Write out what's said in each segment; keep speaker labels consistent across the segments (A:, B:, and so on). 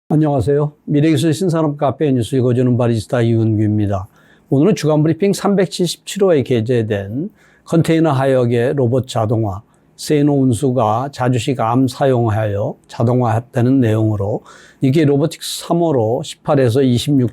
A: 안녕하세요. 미래기술 신산업 카페 뉴스 읽어주는 바리스타 이은규입니다. 오늘은 주간 브리핑 377호에 게재된 컨테이너 하역의 로봇 자동화, 세노 운수가 자주식 암 사용하여 자동화했다는 내용으로 이게 로보틱스 3호로 18에서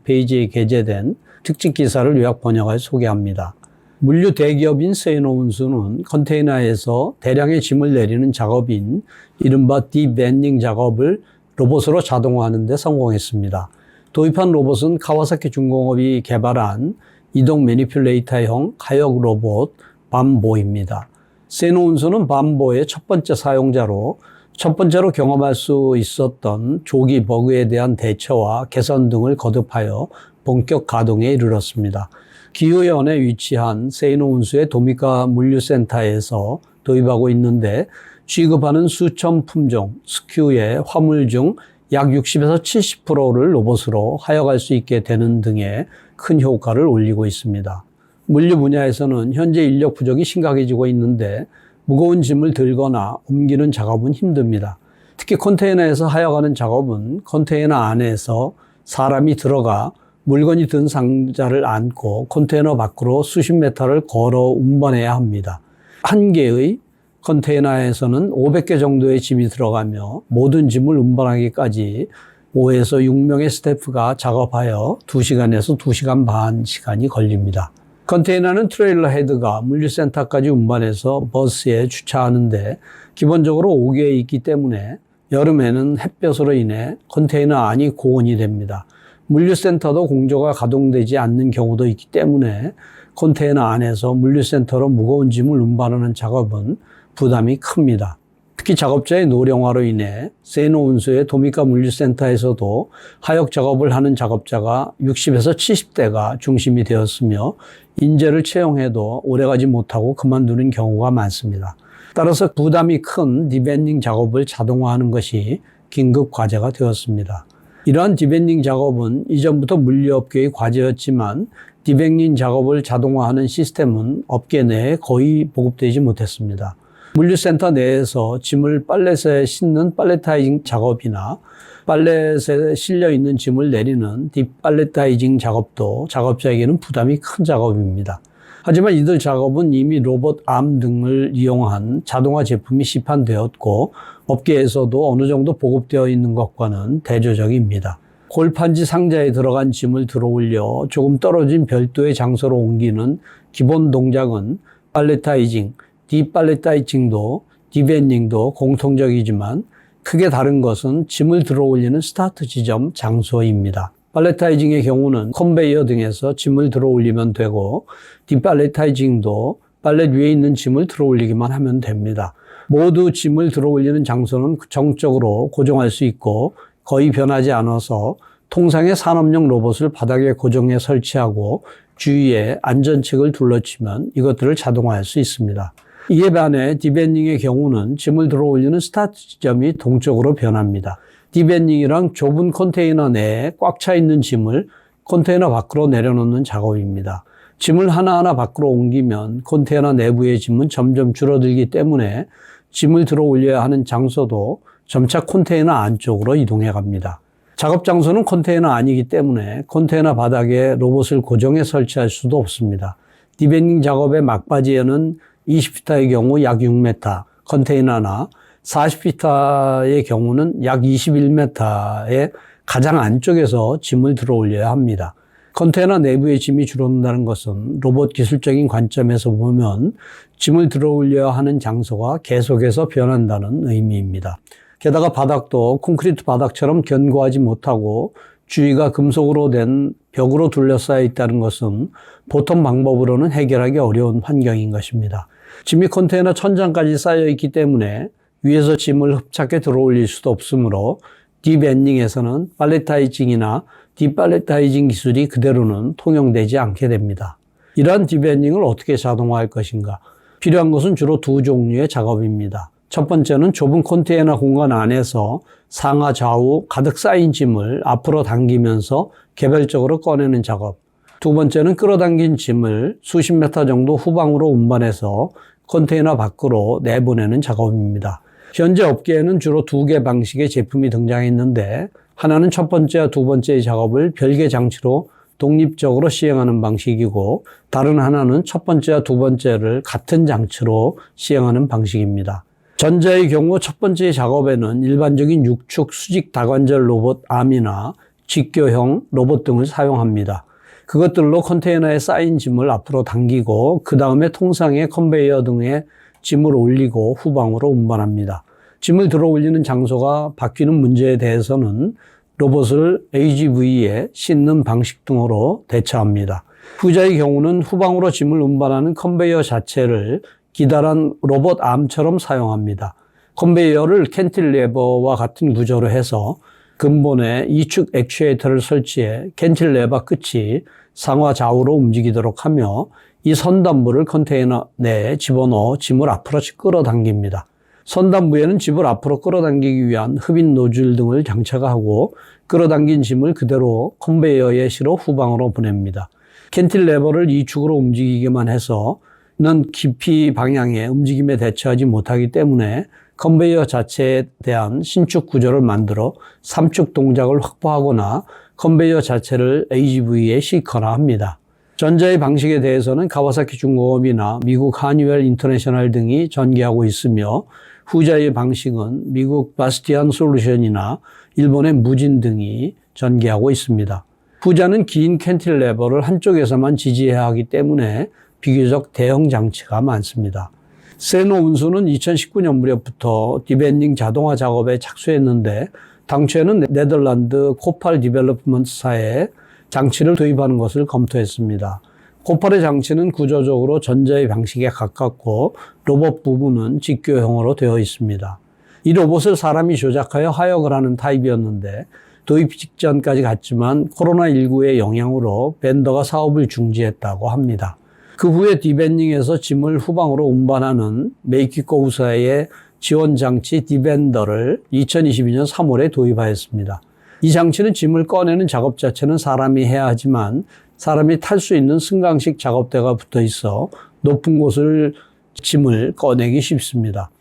A: 26페이지에 게재된 특집 기사를 요약 번역하여 소개합니다. 물류 대기업인 세노 운수는 컨테이너에서 대량의 짐을 내리는 작업인 이른바 디밴닝 작업을 로봇으로 자동화하는 데 성공했습니다. 도입한 로봇은 카와사키 중공업이 개발한 이동 매니퓰레이터형 하역 로봇 밤보입니다. 세노 운수는 밤보의 첫 번째 사용자로 첫 번째로 경험할 수 있었던 조기 버그에 대한 대처와 개선 등을 거듭하여 본격 가동에 이르렀습니다. 기후현에 위치한 세노 운수의 도미카 물류센터에서 도입하고 있는데 취급하는 수천 품종, 스큐의 화물 중 약 60에서 70%를 로봇으로 하역할 수 있게 되는 등의 큰 효과를 올리고 있습니다. 물류 분야에서는 현재 인력 부족이 심각해지고 있는데 무거운 짐을 들거나 옮기는 작업은 힘듭니다. 특히 컨테이너에서 하역하는 작업은 컨테이너 안에서 사람이 들어가 물건이 든 상자를 안고 컨테이너 밖으로 수십 미터를 걸어 운반해야 합니다. 한 개의 컨테이너에서는 500개 정도의 짐이 들어가며 모든 짐을 운반하기까지 5에서 6명의 스태프가 작업하여 2시간에서 2시간 반 시간이 걸립니다. 컨테이너는 트레일러 헤드가 물류센터까지 운반해서 버스에 주차하는데 기본적으로 5개 있기 때문에 여름에는 햇볕으로 인해 컨테이너 안이 고온이 됩니다. 물류센터도 공조가 가동되지 않는 경우도 있기 때문에 컨테이너 안에서 물류센터로 무거운 짐을 운반하는 작업은 부담이 큽니다. 특히 작업자의 노령화로 인해 세노 운수의 도미카 물류센터에서도 하역 작업을 하는 작업자가 60에서 70대가 중심이 되었으며 인재를 채용해도 오래가지 못하고 그만두는 경우가 많습니다. 따라서 부담이 큰 디밴닝 작업을 자동화하는 것이 긴급 과제가 되었습니다. 이러한 디밴닝 작업은 이전부터 물류업계의 과제였지만 디밴닝 작업을 자동화하는 시스템은 업계 내에 거의 보급되지 못했습니다. 물류센터 내에서 짐을 팔렛에 싣는 팔레타이징 작업이나 팔렛에 실려 있는 짐을 내리는 딥팔레타이징 작업도 작업자에게는 부담이 큰 작업입니다. 하지만 이들 작업은 이미 로봇 암 등을 이용한 자동화 제품이 시판되었고 업계에서도 어느 정도 보급되어 있는 것과는 대조적입니다. 골판지 상자에 들어간 짐을 들어올려 조금 떨어진 별도의 장소로 옮기는 기본 동작은 팔레타이징, 딥팔레타이징도 디밴닝도 공통적이지만 크게 다른 것은 짐을 들어올리는 스타트 지점 장소입니다. 팔레타이징의 경우는 컨베이어 등에서 짐을 들어올리면 되고 딥팔레타이징도 팔렛 위에 있는 짐을 들어올리기만 하면 됩니다. 모두 짐을 들어올리는 장소는 정적으로 고정할 수 있고 거의 변하지 않아서 통상의 산업용 로봇을 바닥에 고정해 설치하고 주위에 안전책을 둘러치면 이것들을 자동화할 수 있습니다. 이에 반해 디밴닝의 경우는 짐을 들어올리는 스타트 지점이 동쪽으로 변합니다. 디밴닝이란 좁은 컨테이너 내에 꽉 차 있는 짐을 컨테이너 밖으로 내려놓는 작업입니다. 짐을 하나하나 밖으로 옮기면 컨테이너 내부의 짐은 점점 줄어들기 때문에 짐을 들어올려야 하는 장소도 점차 컨테이너 안쪽으로 이동해 갑니다. 작업 장소는 컨테이너 안이기 때문에 컨테이너 바닥에 로봇을 고정해 설치할 수도 없습니다. 디밴닝 작업의 막바지에는 20피터의 경우 약 6m 컨테이너나 40피터의 경우는 약 21m의 가장 안쪽에서 짐을 들어 올려야 합니다. 컨테이너 내부의 짐이 줄어든다는 것은 로봇 기술적인 관점에서 보면 짐을 들어 올려야 하는 장소가 계속해서 변한다는 의미입니다. 게다가 바닥도 콘크리트 바닥처럼 견고하지 못하고 주위가 금속으로 된 벽으로 둘러싸여 있다는 것은 보통 방법으로는 해결하기 어려운 환경인 것입니다. 짐이 컨테이너 천장까지 쌓여 있기 때문에 위에서 짐을 흡착해 들어올릴 수도 없으므로 디밴닝에서는 팔레타이징이나 딥팔레타이징 기술이 그대로는 통용되지 않게 됩니다. 이러한 디밴닝을 어떻게 자동화할 것인가? 필요한 것은 주로 두 종류의 작업입니다. 첫 번째는 좁은 컨테이너 공간 안에서 상하 좌우 가득 쌓인 짐을 앞으로 당기면서 개별적으로 꺼내는 작업. 두 번째는 끌어당긴 짐을 수십 미터 정도 후방으로 운반해서 컨테이너 밖으로 내보내는 작업입니다. 현재 업계에는 주로 두 개 방식의 제품이 등장했는데 하나는 첫 번째와 두 번째의 작업을 별개 장치로 독립적으로 시행하는 방식이고, 다른 하나는 첫 번째와 두 번째를 같은 장치로 시행하는 방식입니다. 전자의 경우 첫 번째 작업에는 일반적인 6축 수직 다관절 로봇 암이나 직교형 로봇 등을 사용합니다. 그것들로 컨테이너에 쌓인 짐을 앞으로 당기고 그 다음에 통상의 컨베이어 등에 짐을 올리고 후방으로 운반합니다. 짐을 들어 올리는 장소가 바뀌는 문제에 대해서는 로봇을 AGV에 싣는 방식 등으로 대처합니다. 후자의 경우는 후방으로 짐을 운반하는 컨베이어 자체를 기다란 로봇 암처럼 사용합니다. 컨베이어를 캔틸레버와 같은 구조로 해서 근본에 2축 액추에이터를 설치해 캔틸레버 끝이 상하 좌우로 움직이도록 하며 이 선단부를 컨테이너 내에 집어넣어 짐을 앞으로 끌어당깁니다. 선단부에는 짐을 앞으로 끌어당기기 위한 흡인 노즐 등을 장착하고 끌어당긴 짐을 그대로 컨베이어에 실어 후방으로 보냅니다. 캔틸레버를 2축으로 움직이기만 해서는 깊이 방향의 움직임에 대처하지 못하기 때문에 컨베이어 자체에 대한 신축 구조를 만들어 3축 동작을 확보하거나 컨베이어 자체를 AGV에 싣거나 합니다. 전자의 방식에 대해서는 가와사키 중공업이나 미국 하니웰 인터내셔널 등이 전개하고 있으며, 후자의 방식은 미국 바스티안 솔루션이나 일본의 무진 등이 전개하고 있습니다. 후자는 긴 캔틸레버를 한쪽에서만 지지해야 하기 때문에 비교적 대형 장치가 많습니다. 세노 운수는 2019년 무렵부터 디밴딩 자동화 작업에 착수했는데, 당초에는 네덜란드 코팔 디벨롭먼트사에 장치를 도입하는 것을 검토했습니다. 코팔의 장치는 구조적으로 전자의 방식에 가깝고 로봇 부분은 직교형으로 되어 있습니다. 이 로봇을 사람이 조작하여 하역을 하는 타입이었는데 도입 직전까지 갔지만 코로나19의 영향으로 벤더가 사업을 중지했다고 합니다. 그 후에 디밴딩에서 짐을 후방으로 운반하는 메이키코우사의 지원장치 디밴더를 2022년 3월에 도입하였습니다. 이 장치는 짐을 꺼내는 작업 자체는 사람이 해야 하지만 사람이 탈 수 있는 승강식 작업대가 붙어 있어 높은 곳을 짐을 꺼내기 쉽습니다.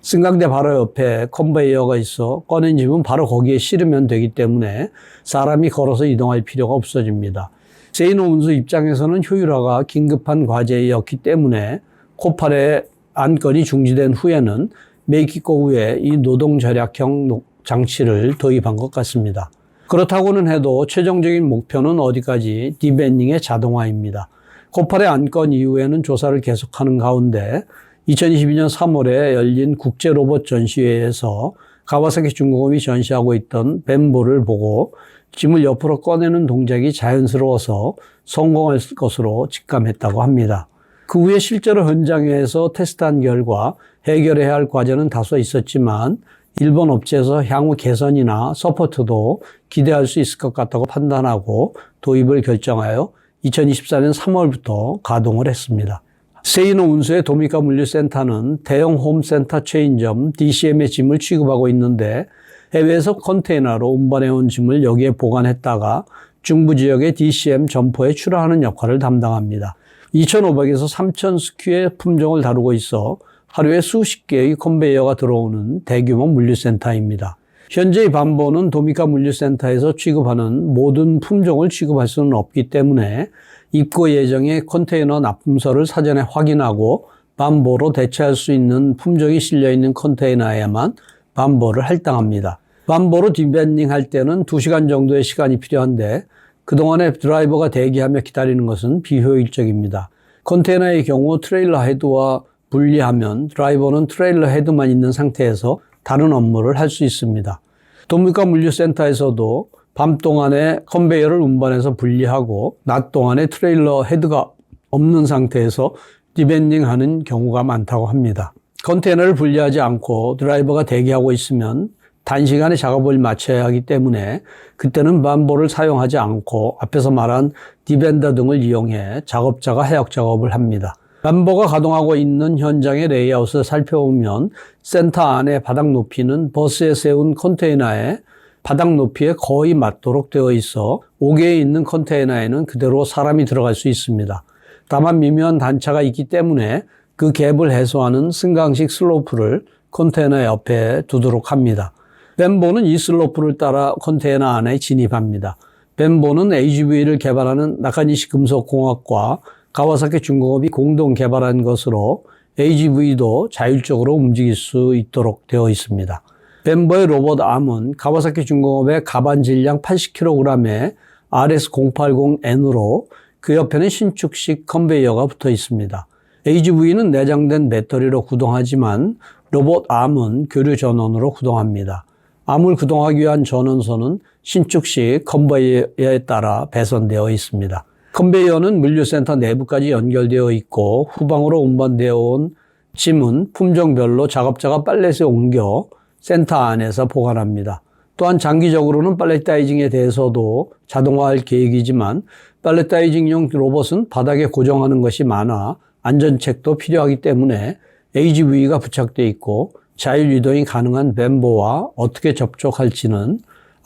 A: 승강대 바로 옆에 컨베이어가 있어 꺼낸 짐은 바로 거기에 실으면 되기 때문에 사람이 걸어서 이동할 필요가 없어집니다. 세이노 운수 입장에서는 효율화가 긴급한 과제였기 때문에 코팔의 안건이 중지된 후에는 메이키코우에 이 노동 절약형 장치를 도입한 것 같습니다. 그렇다고는 해도 최종적인 목표는 어디까지 디밴딩의 자동화입니다. 코팔의 안건 이후에는 조사를 계속하는 가운데 2022년 3월에 열린 국제로봇 전시회에서 가와사키 중공업이 전시하고 있던 벤보를 보고 짐을 옆으로 꺼내는 동작이 자연스러워서 성공할 것으로 직감했다고 합니다. 그 후에 실제로 현장에서 테스트한 결과 해결해야 할 과제는 다소 있었지만 일본 업체에서 향후 개선이나 서포트도 기대할 수 있을 것 같다고 판단하고 도입을 결정하여 2024년 3월부터 가동을 했습니다. 세이노 운수의 도미카 물류센터는 대형 홈센터 체인점 DCM의 짐을 취급하고 있는데 해외에서 컨테이너로 운반해온 짐을 여기에 보관했다가 중부 지역의 DCM 점포에 출하하는 역할을 담당합니다. 2,500에서 3,000 스큐의 품종을 다루고 있어 하루에 수십 개의 컨베이어가 들어오는 대규모 물류센터입니다. 현재의 반보는 도미카 물류센터에서 취급하는 모든 품종을 취급할 수는 없기 때문에 입고 예정의 컨테이너 납품서를 사전에 확인하고 반보로 대체할 수 있는 품종이 실려있는 컨테이너에만 반보를 할당합니다. 반보로 디밴딩 할 때는 2시간 정도의 시간이 필요한데 그동안에 드라이버가 대기하며 기다리는 것은 비효율적입니다. 컨테이너의 경우 트레일러 헤드와 분리하면 드라이버는 트레일러 헤드만 있는 상태에서 다른 업무를 할 수 있습니다. 도미카 물류센터에서도 밤 동안에 컨베이어를 운반해서 분리하고 낮 동안에 트레일러 헤드가 없는 상태에서 디밴딩하는 경우가 많다고 합니다. 컨테이너를 분리하지 않고 드라이버가 대기하고 있으면 단시간에 작업을 마쳐야 하기 때문에 그때는 반보를 사용하지 않고 앞에서 말한 디밴더 등을 이용해 작업자가 해역 작업을 합니다. 반보가 가동하고 있는 현장의 레이아웃을 살펴보면 센터 안의 바닥 높이는 버스에 세운 컨테이너의 바닥 높이에 거의 맞도록 되어 있어 5개에 있는 컨테이너에는 그대로 사람이 들어갈 수 있습니다. 다만 미묘한 단차가 있기 때문에 그 갭을 해소하는 승강식 슬로프를 컨테이너 옆에 두도록 합니다. 벤보는 이 슬로프를 따라 컨테이너 안에 진입합니다. 벤보는 AGV를 개발하는 나카니시 금속공학과 가와사키 중공업이 공동 개발한 것으로 AGV도 자율적으로 움직일 수 있도록 되어 있습니다. 벤보의 로봇 암은 가와사키 중공업의 가반 질량 80kg의 RS080N으로 그 옆에는 신축식 컨베이어가 붙어 있습니다. AGV는 내장된 배터리로 구동하지만 로봇 암은 교류 전원으로 구동합니다. 암을 구동하기 위한 전원선은 신축식 컨베이어에 따라 배선되어 있습니다. 컨베이어는 물류센터 내부까지 연결되어 있고 후방으로 운반되어 온 짐은 품종별로 작업자가 팔렛에 옮겨 센터 안에서 보관합니다. 또한 장기적으로는 팔렛다이징에 대해서도 자동화할 계획이지만 팔렛다이징용 로봇은 바닥에 고정하는 것이 많아 안전책도 필요하기 때문에 AGV가 부착되어 있고 자율이동이 가능한 벤보와 어떻게 접촉할지는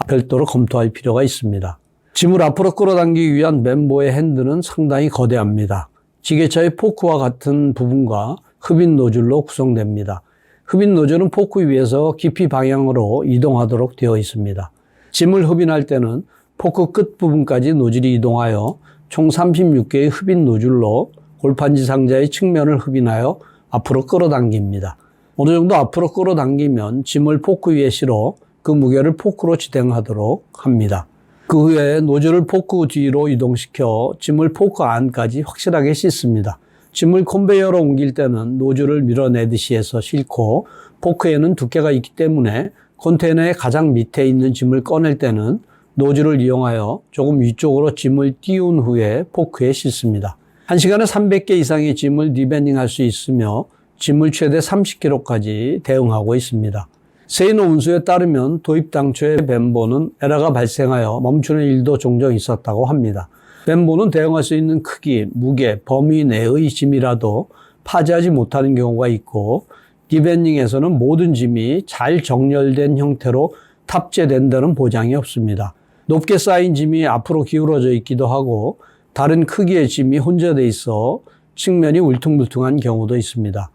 A: 별도로 검토할 필요가 있습니다. 짐을 앞으로 끌어당기기 위한 벤보의 핸들은 상당히 거대합니다. 지게차의 포크와 같은 부분과 흡인 노즐로 구성됩니다. 흡인 노즐은 포크 위에서 깊이 방향으로 이동하도록 되어 있습니다. 짐을 흡인할 때는 포크 끝부분까지 노즐이 이동하여 총 36개의 흡인 노즐로 골판지 상자의 측면을 흡인하여 앞으로 끌어당깁니다. 어느 정도 앞으로 끌어당기면 짐을 포크 위에 실어 그 무게를 포크로 지탱하도록 합니다. 그 후에 노즐을 포크 뒤로 이동시켜 짐을 포크 안까지 확실하게 싣습니다. 짐을 컨베이어로 옮길 때는 노즐을 밀어내듯이 해서 싣고 포크에는 두께가 있기 때문에 컨테이너의 가장 밑에 있는 짐을 꺼낼 때는 노즐을 이용하여 조금 위쪽으로 짐을 띄운 후에 포크에 싣습니다. 1시간에 300개 이상의 짐을 리밴딩할 수 있으며 짐을 최대 30kg까지 대응하고 있습니다. 세이노 운수에 따르면 도입 당초에 벤보는 에러가 발생하여 멈추는 일도 종종 있었다고 합니다. 벤보는 대응할 수 있는 크기, 무게, 범위 내의 짐이라도 파지하지 못하는 경우가 있고 리밴딩에서는 모든 짐이 잘 정렬된 형태로 탑재된다는 보장이 없습니다. 높게 쌓인 짐이 앞으로 기울어져 있기도 하고 다른 크기의 짐이 혼재되어 있어 측면이 울퉁불퉁한 경우도 있습니다.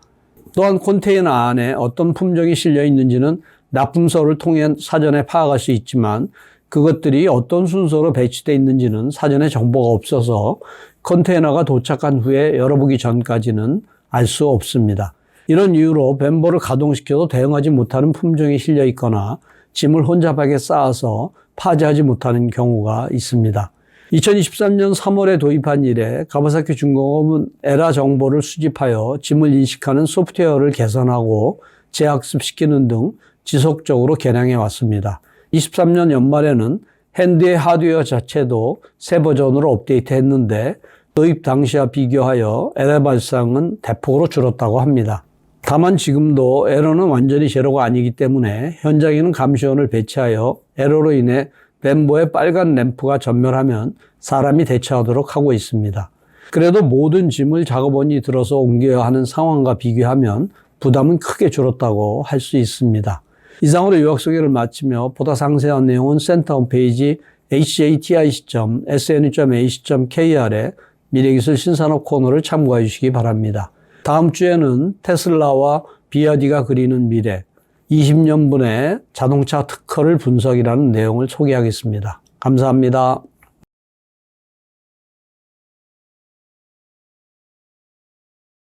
A: 또한 컨테이너 안에 어떤 품종이 실려 있는지는 납품서를 통해 사전에 파악할 수 있지만 그것들이 어떤 순서로 배치되어 있는지는 사전에 정보가 없어서 컨테이너가 도착한 후에 열어보기 전까지는 알 수 없습니다. 이런 이유로 벤보를 가동시켜도 대응하지 못하는 품종이 실려 있거나 짐을 혼잡하게 쌓아서 파지하지 못하는 경우가 있습니다. 2023년 3월에 도입한 이래 가와사키 중공업은 에러 정보를 수집하여 짐을 인식하는 소프트웨어를 개선하고 재학습시키는 등 지속적으로 개량해 왔습니다. 23년 연말에는 핸드의 하드웨어 자체도 새 버전으로 업데이트했는데 도입 당시와 비교하여 에러 발생은 대폭으로 줄었다고 합니다. 다만 지금도 에러는 완전히 제로가 아니기 때문에 현장에는 감시원을 배치하여 에러로 인해 벤보의 빨간 램프가 전멸하면 사람이 대처하도록 하고 있습니다. 그래도 모든 짐을 작업원이 들어서 옮겨야 하는 상황과 비교하면 부담은 크게 줄었다고 할 수 있습니다. 이상으로 요약 소개를 마치며 보다 상세한 내용은 센터 홈페이지 hati.sn.ac.kr에 미래기술 신산업 코너를 참고해 주시기 바랍니다. 다음 주에는 테슬라와 비아디가 그리는 미래, 20년분의 자동차 특허를 분석이라는 내용을 소개하겠습니다. 감사합니다.